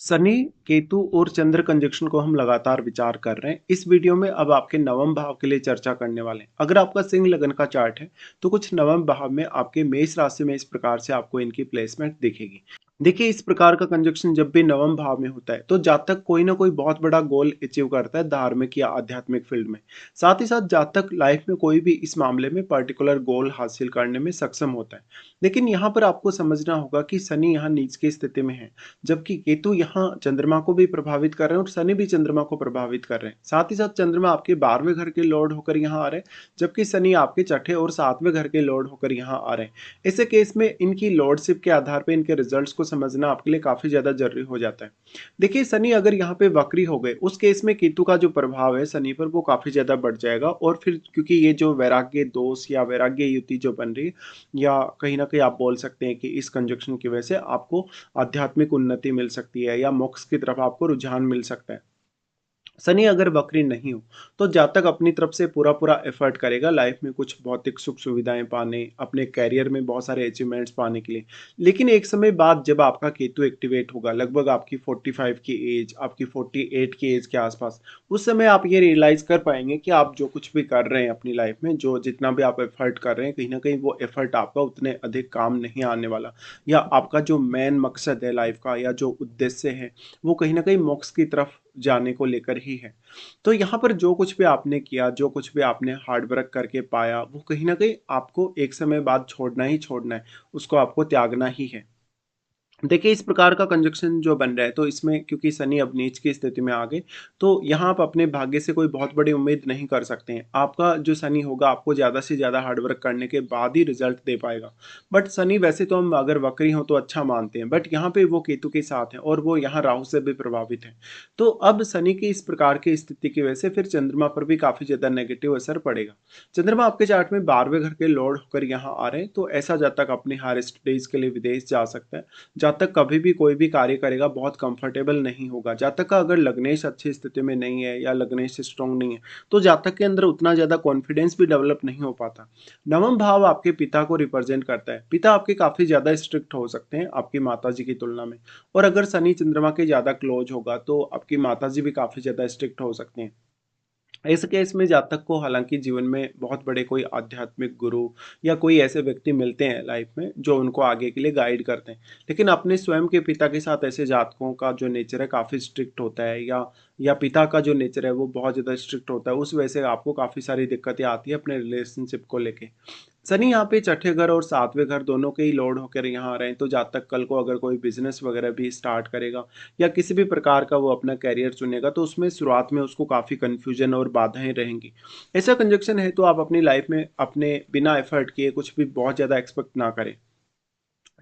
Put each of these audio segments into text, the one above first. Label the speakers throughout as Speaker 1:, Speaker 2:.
Speaker 1: शनि, केतु और चंद्र कंजक्शन को हम लगातार विचार कर रहे हैं। इस वीडियो में अब आपके नवम भाव के लिए चर्चा करने वाले हैं। अगर आपका सिंह लगन का चार्ट है, तो कुछ नवम भाव में आपके मेष राशि में इस प्रकार से आपको इनकी प्लेसमेंट दिखेगी। देखिए, इस प्रकार का कंजक्शन जब भी नवम भाव में होता है, तो जातक कोई ना कोई बहुत बड़ा गोल अचीव करता है धार्मिक या आध्यात्मिक फील्ड में। साथ ही साथ जातक लाइफ में कोई भी इस मामले में पर्टिकुलर गोल हासिल करने में सक्षम होता है। लेकिन यहाँ पर आपको समझना होगा कि शनि यहाँ नीच की स्थिति में है, जबकि केतु यहाँ चंद्रमा को भी प्रभावित कर रहे हैं और शनि भी चंद्रमा को प्रभावित कर रहे हैं। साथ ही साथ चंद्रमा आपके 12वें घर के लॉर्ड होकर यहाँ आ रहे हैं, जबकि शनि आपके छठे और 7वें घर के लॉर्ड होकर यहाँ आ रहे हैं। ऐसे केस में इनकी लॉर्डशिप के आधार पर इनके रिजल्ट्स को समझना आपके लिए काफी ज्यादा जरूरी हो जाता है। देखिए, शनि अगर यहाँ पे वक्री हो गए, उस केस में केतु का जो प्रभाव है शनि पर वो काफी ज्यादा बढ़ जाएगा। और फिर क्योंकि ये जो वैराग्य दोष या वैराग्य युति जो बन रही है, या कहीं ना कहीं आप बोल सकते हैं कि इस कंजक्शन की वजह से आपको आध्यात्मिक उन्नति मिल सकती है या मोक्ष की तरफ आपको रुझान मिल सकता है। शनि अगर वक्री नहीं हो, तो जातक अपनी तरफ से पूरा पूरा एफर्ट करेगा लाइफ में कुछ भौतिक सुख सुविधाएं पाने, अपने कैरियर में बहुत सारे अचीवमेंट्स पाने के लिए। लेकिन एक समय बाद जब आपका केतु एक्टिवेट होगा, लगभग आपकी 45 की एज, आपकी 48 की एज के आसपास, उस समय आप ये रियलाइज कर पाएंगे कि आप जो कुछ भी कर रहे हैं अपनी लाइफ में, जो जितना भी आप एफर्ट कर रहे हैं, कहीं ना कहीं वो एफर्ट आपका उतने अधिक काम नहीं आने वाला, या आपका जो मेन मकसद है लाइफ का या जो उद्देश्य है, वो कहीं ना कहीं मोक्ष की तरफ जाने को लेकर ही है। तो यहाँ पर जो कुछ भी आपने किया, जो कुछ भी आपने हार्ड वर्क करके पाया, वो कहीं न कहीं आपको एक समय बाद छोड़ना ही छोड़ना है, उसको आपको त्यागना ही है। देखिए, इस प्रकार का कंजक्शन जो बन रहा है, तो इसमें क्योंकि शनि अब नीच की स्थिति में आ गए, तो यहाँ आप अपने भाग्य से कोई बहुत बड़ी उम्मीद नहीं कर सकते हैं। आपका जो शनि होगा, आपको ज़्यादा से ज़्यादा हार्ड वर्क करने के बाद ही रिजल्ट दे पाएगा। बट शनि वैसे तो हम अगर वक्री हों तो अच्छा मानते हैं, बट यहाँ पे वो केतु के साथ हैं और वो यहाँ राहु से भी प्रभावित हैं। तो अब शनि की इस प्रकार की स्थिति की वजह से फिर चंद्रमा पर भी काफ़ी ज़्यादा नेगेटिव असर पड़ेगा। चंद्रमा आपके चार्ट में 12वें घर के लॉर्ड होकर यहाँ आ रहे हैं, तो ऐसा जातक अपने हायर स्टडीज़ के लिए विदेश जा सकता है। जातक कभी भी कोई भी कार्य करेगा बहुत कंफर्टेबल नहीं होगा। जातक का अगर लग्नेश अच्छी स्थिति में नहीं है या लग्नेश स्ट्रांग नहीं है, तो जातक के अंदर उतना ज़्यादा कॉन्फिडेंस भी डेवलप नहीं हो पाता। नवम भाव आपके पिता को रिप्रेजेंट करता है। पिता आपके काफ़ी ज़्यादा स्ट्रिक्ट हो सकते हैं आपकी माताजी की तुलना में। और अगर शनि चंद्रमा के ज़्यादा क्लोज होगा, तो आपकी माताजी भी काफ़ी ज़्यादा स्ट्रिक्ट हो सकते हैं। इस केस में जातक को हालांकि जीवन में बहुत बड़े कोई आध्यात्मिक गुरु या कोई ऐसे व्यक्ति मिलते हैं लाइफ में जो उनको आगे के लिए गाइड करते हैं। लेकिन अपने स्वयं के पिता के साथ ऐसे जातकों का जो नेचर है काफ़ी स्ट्रिक्ट होता है, या पिता का जो नेचर है वो बहुत ज़्यादा स्ट्रिक्ट होता है, उस वजह से आपको काफ़ी सारी दिक्कतें आती है अपने रिलेशनशिप को लेके। शनि यहाँ पे छठे घर और 7वें घर दोनों के ही लॉर्ड होकर यहाँ आ रहे हैं, तो जातक कल को अगर कोई बिजनेस वगैरह भी स्टार्ट करेगा या किसी भी प्रकार का वो अपना कैरियर चुनेगा, तो उसमें शुरुआत में उसको काफ़ी कन्फ्यूजन और बाधाएं रहेंगी। ऐसा कंजक्शन है तो आप अपनी लाइफ में अपने बिना एफर्ट किए कुछ भी बहुत ज़्यादा एक्सपेक्ट ना करें।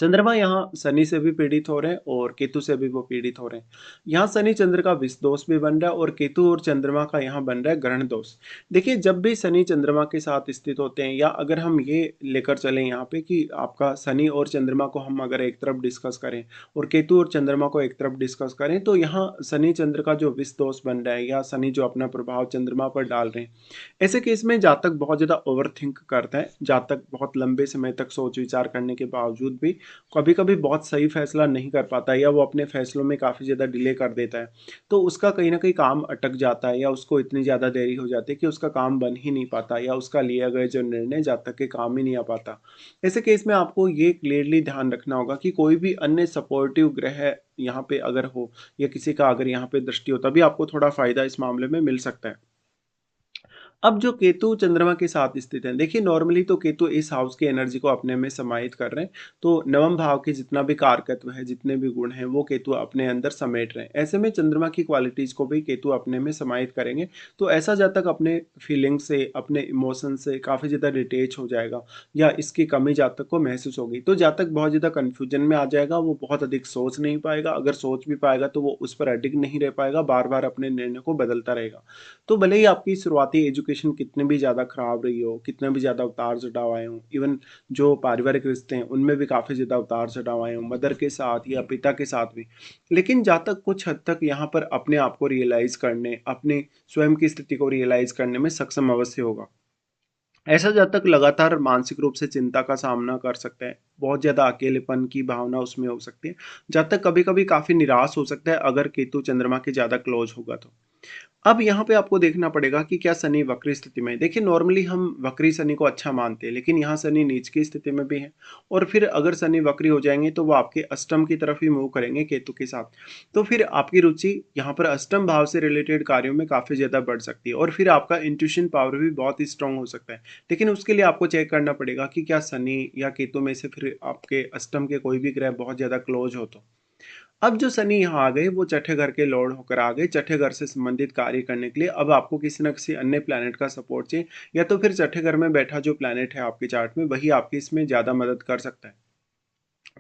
Speaker 1: चंद्रमा यहाँ शनि से भी पीड़ित हो रहे हैं और केतु से भी वो पीड़ित हो रहे हैं। यहाँ शनि चंद्र का विष दोष भी बन रहा है और केतु और चंद्रमा का यहाँ बन रहा है ग्रहण दोष। देखिए, जब भी शनि चंद्रमा के साथ स्थित होते हैं, या अगर हम ये लेकर चलें यहाँ पे कि आपका शनि और चंद्रमा को हम अगर एक तरफ डिस्कस करें और केतु और चंद्रमा को एक तरफ डिस्कस करें, तो यहाँ शनि चंद्र का जो विष दोष बन रहा है या शनि जो अपना प्रभाव चंद्रमा पर डाल रहे हैं, ऐसे केस में जातक बहुत ज़्यादा ओवर थिंक करता है। जातक बहुत लंबे समय तक सोच विचार करने के बावजूद भी कभी कभी बहुत सही फैसला नहीं कर पाता, या वो अपने फैसलों में काफ़ी ज़्यादा डिले कर देता है। तो उसका कहीं ना कहीं काम अटक जाता है, या उसको इतनी ज़्यादा देरी हो जाती है कि उसका काम बन ही नहीं पाता, या उसका लिया गया जो निर्णय जातक के काम ही नहीं आ पाता। ऐसे केस में आपको ये क्लियरली ध्यान रखना होगा कि कोई भी अन्य सपोर्टिव ग्रह यहाँ पे अगर हो, या किसी का अगर यहाँ पे दृष्टि हो, तभी आपको थोड़ा फायदा इस मामले में मिल सकता है। अब जो केतु चंद्रमा के साथ स्थित है, देखिए नॉर्मली तो केतु इस हाउस की एनर्जी को अपने में समाहित कर रहे हैं, तो नवम भाव के जितना भी कारकत्व है, जितने भी गुण हैं, वो केतु अपने अंदर समेट रहे हैं। ऐसे में चंद्रमा की क्वालिटीज को भी केतु अपने में समाहित करेंगे, तो ऐसा जातक अपने फीलिंग से, अपने इमोशन से काफ़ी ज़्यादा डिटेच हो जाएगा, या इसकी कमी जातक को महसूस होगी, तो जातक बहुत ज़्यादा कन्फ्यूजन में आ जाएगा। वो बहुत अधिक सोच नहीं पाएगा, अगर सोच भी पाएगा तो वो उस पर अडिग नहीं रह पाएगा, बार बार अपने निर्णय को बदलता रहेगा। तो भले ही आपकी शुरुआती एजुकेशन कितनी भी ज़्यादा खराब रही हो, कितने भी ज़्यादा उतार-चढ़ाव आए हों, इवन जो पारिवारिक रिश्ते हैं, उनमें भी काफ़ी ज़्यादा उतार-चढ़ाव आए हों, मदर के साथ या पिता के साथ भी। लेकिन जहाँ तक कुछ हद तक यहाँ पर अपने आप को रियलाइज़ करने, अपने स्वयं की स्थिति को रियलाइज़ करने में सक्षम अवश्य होगा। ऐसा जातक लगातार मानसिक रूप से चिंता का सामना कर सकता है, बहुत ज़्यादा अकेलेपन की भावना उसमें हो सकती है। जातक कभी-कभी काफ़ी निराश हो सकता है अगर केतु चंद्रमा के ज़्यादा क्लोज़ होगा तो। अब यहाँ पे आपको देखना पड़ेगा कि क्या शनि वक्री स्थिति में है। देखिए नॉर्मली हम वक्री शनि को अच्छा मानते हैं, लेकिन यहाँ शनि नीच की स्थिति में भी है और फिर अगर शनि वक्री हो जाएँगे तो वो आपके अष्टम की तरफ ही मूव करेंगे केतु के साथ। तो फिर आपकी रुचि यहाँ पर अष्टम भाव से रिलेटेड कार्यों में काफ़ी ज़्यादा बढ़ सकती है और फिर आपका इंट्यूशन पावर भी बहुत ही स्ट्रॉन्ग हो सकता है। लेकिन उसके लिए आपको चेक करना पड़ेगा कि क्या शनि या केतु में से फिर आपके अष्टम के कोई भी ग्रह बहुत ज़्यादा क्लोज़ हो तो। अब जो शनि यहाँ आ गए, वो छठे घर के लॉर्ड होकर आ गए, छठे घर से संबंधित कार्य करने के लिए। अब आपको किसी न किसी अन्य प्लैनेट का सपोर्ट चाहिए या तो फिर छठे घर में बैठा जो प्लैनेट है आपके चार्ट में, वही आपकी इसमें ज़्यादा मदद कर सकता है।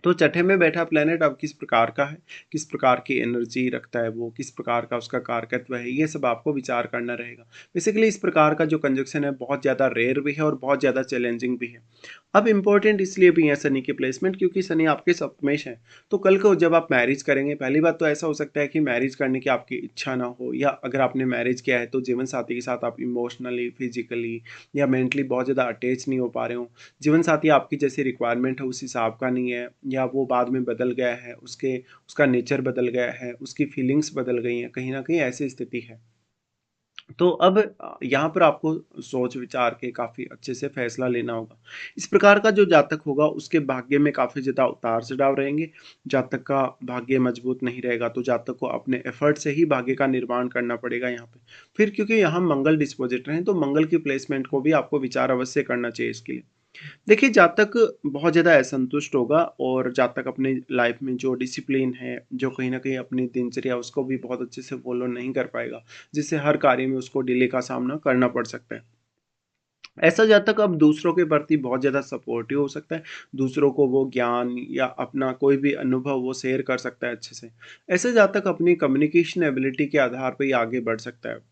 Speaker 1: तो छठे में बैठा प्लैनेट अब किस प्रकार का है, किस प्रकार की एनर्जी रखता है वो, किस प्रकार का उसका कारकत्व है, ये सब आपको विचार करना रहेगा। बेसिकली इस प्रकार का जो कंजंक्शन है बहुत ज़्यादा रेयर भी है और बहुत ज़्यादा चैलेंजिंग भी है। अब इम्पोर्टेंट इसलिए भी है शनि की प्लेसमेंट क्योंकि शनि आपके सप्तमेश है। तो कल को जब आप मैरिज करेंगे, पहली बात तो ऐसा हो सकता है कि मैरिज करने की आपकी इच्छा ना हो या अगर आपने मैरिज किया है तो जीवन साथी के साथ आप इमोशनली, फिजिकली या मेंटली बहुत ज़्यादा अटैच नहीं हो पा रहे हो। जीवन साथी आपकी जैसी रिक्वायरमेंट है उस हिसाब का नहीं है या वो बाद में बदल गया है, उसका नेचर बदल गया है, उसकी फीलिंग्स बदल गई हैं, कहीं न कहीं ऐसी स्थिति है। तो अब यहाँ पर आपको सोच विचार के काफ़ी अच्छे से फैसला लेना होगा। इस प्रकार का जो जातक होगा उसके भाग्य में काफ़ी ज़्यादा उतार-चढ़ाव रहेंगे। जातक का भाग्य मजबूत नहीं रहेगा तो जातक को अपने एफर्ट से ही भाग्य का निर्माण करना पड़ेगा यहाँ पे। फिर क्योंकि यहाँ मंगल डिस्पोज़िट हैं तो मंगल की प्लेसमेंट को भी आपको विचार अवश्य करना चाहिए इसके लिए। देखिए, जातक बहुत ज़्यादा असंतुष्ट होगा और जातक अपनी लाइफ में जो डिसिप्लिन है, जो कहीं न कहीं अपनी दिनचर्या उसको भी बहुत अच्छे से फ़ॉलो नहीं कर पाएगा, जिससे हर कार्य में उसको डिले का सामना करना पड़ सकता है। ऐसा जातक अब दूसरों के प्रति बहुत ज़्यादा सपोर्टिव हो सकता है, दूसरों को वो ज्ञान या अपना कोई भी अनुभव वो शेयर कर सकता है अच्छे से। ऐसे जातक अपनी कम्युनिकेशन एबिलिटी के आधार पे ही आगे बढ़ सकता है।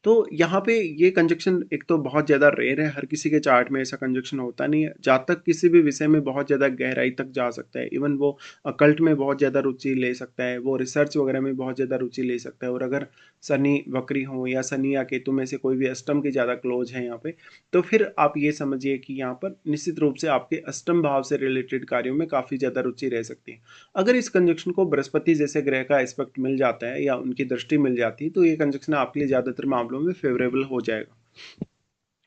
Speaker 1: तो यहाँ पे ये कंजक्शन एक तो बहुत ज़्यादा रेयर है, हर किसी के चार्ट में ऐसा कंजक्शन होता नहीं है। जातक किसी भी विषय में बहुत ज़्यादा गहराई तक जा सकता है, इवन वो अकल्ट में बहुत ज़्यादा रुचि ले सकता है, वो रिसर्च वगैरह में बहुत ज़्यादा रुचि ले सकता है और अगर शनि वक्री हो या शनि या केतु में से कोई भी अष्टम के ज़्यादा क्लोज़ है यहाँ पे, तो फिर आप ये समझिए कि यहाँ पर निश्चित रूप से आपके अष्टम भाव से रिलेटेड कार्यों में काफ़ी ज़्यादा रुचि रह सकती है। अगर इस कंजक्शन को बृहस्पति जैसे ग्रह का एस्पेक्ट मिल जाता है या उनकी दृष्टि मिल जाती है, तो ये कंजक्शन आपके लिए ज़्यादातर मामलों में फ़ेवरेबल हो जाएगा।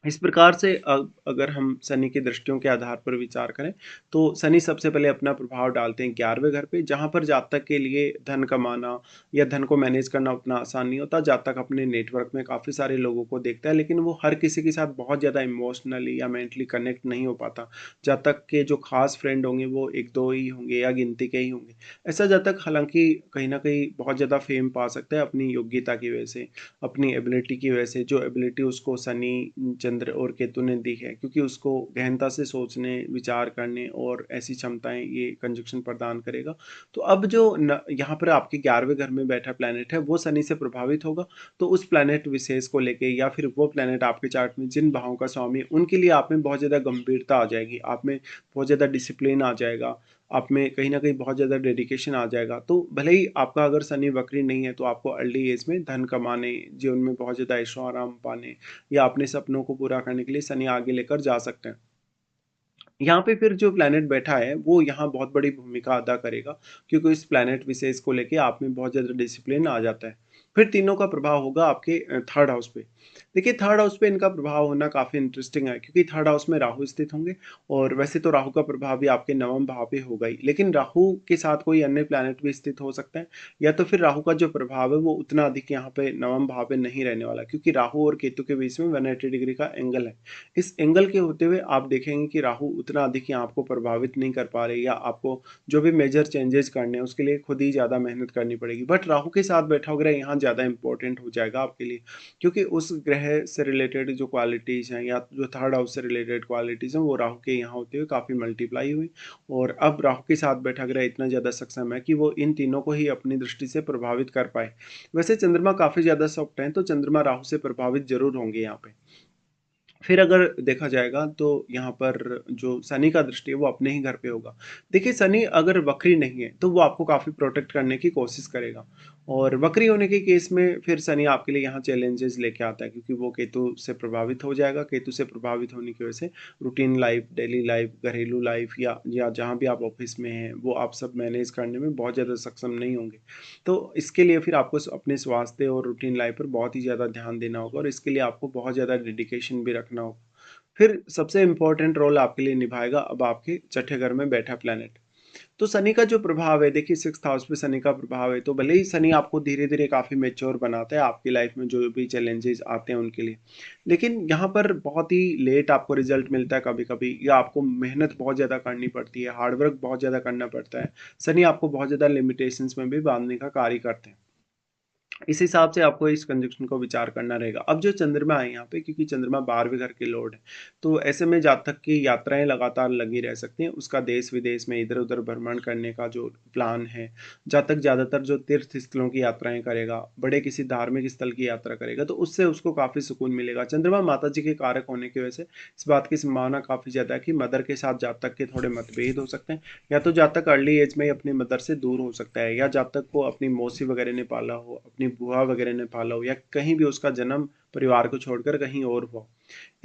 Speaker 1: इस प्रकार से अगर हम शनि की दृष्टियों के आधार पर विचार करें, तो शनि सबसे पहले अपना प्रभाव डालते हैं 11वें घर पे, जहाँ पर जातक के लिए धन कमाना या धन को मैनेज करना उतना आसान नहीं होता। जातक अपने नेटवर्क में काफ़ी सारे लोगों को देखता है, लेकिन वो हर किसी के साथ बहुत ज़्यादा इमोशनली या मेंटली कनेक्ट नहीं हो पाता। जातक के जो खास फ्रेंड होंगे, वो 1-2 ही होंगे या गिनती के ही होंगे। ऐसा जातक हालाँकि कहीं न कहीं बहुत ज़्यादा फ़ेम पा सकता है अपनी योग्यता की वजह से, अपनी एबिलिटी की वजह से, जो एबिलिटी उसको शनि, चंद्र और केतु ने दी है, क्योंकि उसको गहनता से सोचने, विचार करने और ऐसी क्षमताएँ ये कंजक्शन प्रदान करेगा। तो अब जो न यहाँ पर आपके 11वें घर में बैठा प्लैनेट है, वो शनि से प्रभावित होगा, तो उस प्लैनेट विशेष को लेके या फिर वो प्लैनेट आपके चार्ट में जिन भावों का स्वामी है, उनके लिए आप में बहुत ज़्यादा गंभीरता आ जाएगी, आप में बहुत ज़्यादा डिसिप्लिन आ जाएगा, आप में कहीं न कहीं बहुत ज़्यादा डेडिकेशन आ जाएगा। तो भले ही आपका अगर शनि वक्री नहीं है, तो आपको अर्ली एज में धन कमाने, जीवन में बहुत ज़्यादा ऐशो-आराम पाने या अपने सपनों को पूरा करने के लिए शनि आगे लेकर जा सकते हैं। यहाँ पे फिर जो प्लैनेट बैठा है, वो यहाँ बहुत बड़ी भूमिका अदा करेगा, क्योंकि इस प्लैनेट विशेष को लेके आप में बहुत ज़्यादा डिसिप्लिन आ जाता है। फिर तीनों का प्रभाव होगा आपके 3rd हाउस पे। देखिए 3rd हाउस पे इनका प्रभाव होना काफ़ी इंटरेस्टिंग है, क्योंकि 3rd हाउस में राहु स्थित होंगे और वैसे तो राहु का प्रभाव भी आपके 9वें भाव पे होगा ही, लेकिन राहु के साथ कोई अन्य प्लैनेट भी स्थित हो सकता है या तो फिर राहु का जो प्रभाव है, वो उतना अधिक यहाँ पे 9वें भाव पे नहीं रहने वाला, क्योंकि राहु और केतु के बीच में 180 डिग्री का एंगल है। इस एंगल के होते हुए आप देखेंगे कि राहु उतना अधिक यहाँ आपको प्रभावित नहीं कर पा रहे या आपको जो भी मेजर चेंजेस करने हैं उसके लिए खुद ही ज़्यादा मेहनत करनी पड़ेगी। बट राहु के साथ बैठा हुआ ग्रह यहाँ ज़्यादा इंपॉर्टेंट हो जाएगा आपके लिए, क्योंकि उस ग्रह से रिलेटेड जो क्वालिटीज़ हैं या जो 3rd हाउस से रिलेटेड क्वालिटीज़ हैं वो राहु के यहाँ होते हुए काफ़ी मल्टीप्लाई हुई और अब राहु के साथ बैठा ग्रह इतना ज़्यादा सक्षम है कि वो इन तीनों को ही अपनी दृष्टि से प्रभावित कर पाए। वैसे चंद्रमा काफ़ी ज़्यादा सॉफ्ट हैं, तो चंद्रमा राहु से प्रभावित ज़रूर होंगे यहाँ पे। फिर अगर देखा जाएगा तो यहाँ पर जो शनि का दृष्टि है वो अपने ही घर पे होगा। देखिए शनि अगर वक्री नहीं है तो वो आपको काफ़ी प्रोटेक्ट करने की कोशिश करेगा और वक्री होने के केस में फिर शनि आपके लिए यहाँ चैलेंजेस लेके आता है क्योंकि वो केतु से प्रभावित हो जाएगा। केतु से प्रभावित होने की वजह से रूटीन लाइफ, डेली लाइफ, घरेलू लाइफ या जहाँ भी आप ऑफिस में हैं वो आप सब मैनेज करने में बहुत ज़्यादा सक्षम नहीं होंगे। तो इसके लिए फिर आपको अपने स्वास्थ्य और रूटीन लाइफ पर बहुत ही ज़्यादा ध्यान देना होगा और इसके लिए आपको बहुत ज़्यादा डेडिकेशन भी रखना होगा। फिर सबसे इम्पोर्टेंट रोल आपके लिए निभाएगा अब आपके छठे घर में बैठा प्लैनेट। तो शनि का जो प्रभाव है देखिए 6th हाउस पे शनि का प्रभाव है तो भले ही शनि आपको धीरे-धीरे काफ़ी मैच्योर बनाता है आपकी लाइफ में जो भी चैलेंजेस आते हैं उनके लिए। लेकिन यहाँ पर बहुत ही लेट आपको रिज़ल्ट मिलता है कभी-कभी या आपको मेहनत बहुत ज़्यादा करनी पड़ती है, हार्ड वर्क बहुत ज़्यादा करना पड़ता है। शनि आपको बहुत ज़्यादा लिमिटेशंस में भी बाँधने का कार्य करते हैं। इस हिसाब से आपको इस कंजंक्शन को विचार करना रहेगा। अब जो चंद्रमा है यहाँ पे क्योंकि चंद्रमा 12वें घर के लॉर्ड है, तो ऐसे में जातक की यात्राएँ लगातार लगी रह सकती हैं। उसका देश-विदेश में इधर-उधर भ्रमण करने का जो प्लान है, जातक ज़्यादातर जो तीर्थ स्थलों की यात्राएँ करेगा, बड़े किसी धार्मिक स्थल की यात्रा करेगा, तो उससे उसको काफ़ी सुकून मिलेगा। चंद्रमा माता जी के कारक होने की वजह से इस बात की संभावना काफ़ी ज़्यादा है कि मदर के साथ जातक के थोड़े मतभेद हो सकते हैं या तो जातक अर्ली एज में ही अपनी मदर से दूर हो सकता है या जातक को अपनी मौसी वगैरह ने पाला हो, अपनी बुआ वगैरह ने पाला हो या कहीं भी उसका जन्म परिवार को छोड़कर कहीं और हुआ।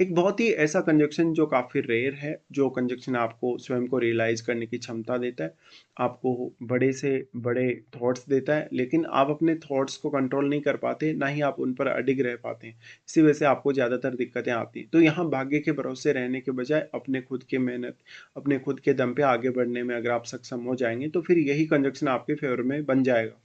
Speaker 1: एक बहुत ही ऐसा कंजंक्शन जो काफ़ी रेयर है, जो कंजंक्शन आपको स्वयं को रियलाइज़ करने की क्षमता देता है, आपको बड़े से बड़े थॉट्स देता है, लेकिन आप अपने थॉट्स को कंट्रोल नहीं कर पाते, ना ही आप उन पर अडिग रह पाते हैं। इसी वजह से आपको ज़्यादातर दिक्कतें आती हैं। तो यहाँ भाग्य के भरोसे रहने के बजाय अपने खुद की मेहनत, अपने खुद के दम पे आगे बढ़ने में अगर आप सक्षम हो जाएँगे, तो फिर यही कंजंक्शन आपके फ़ेवर में बन जाएगा।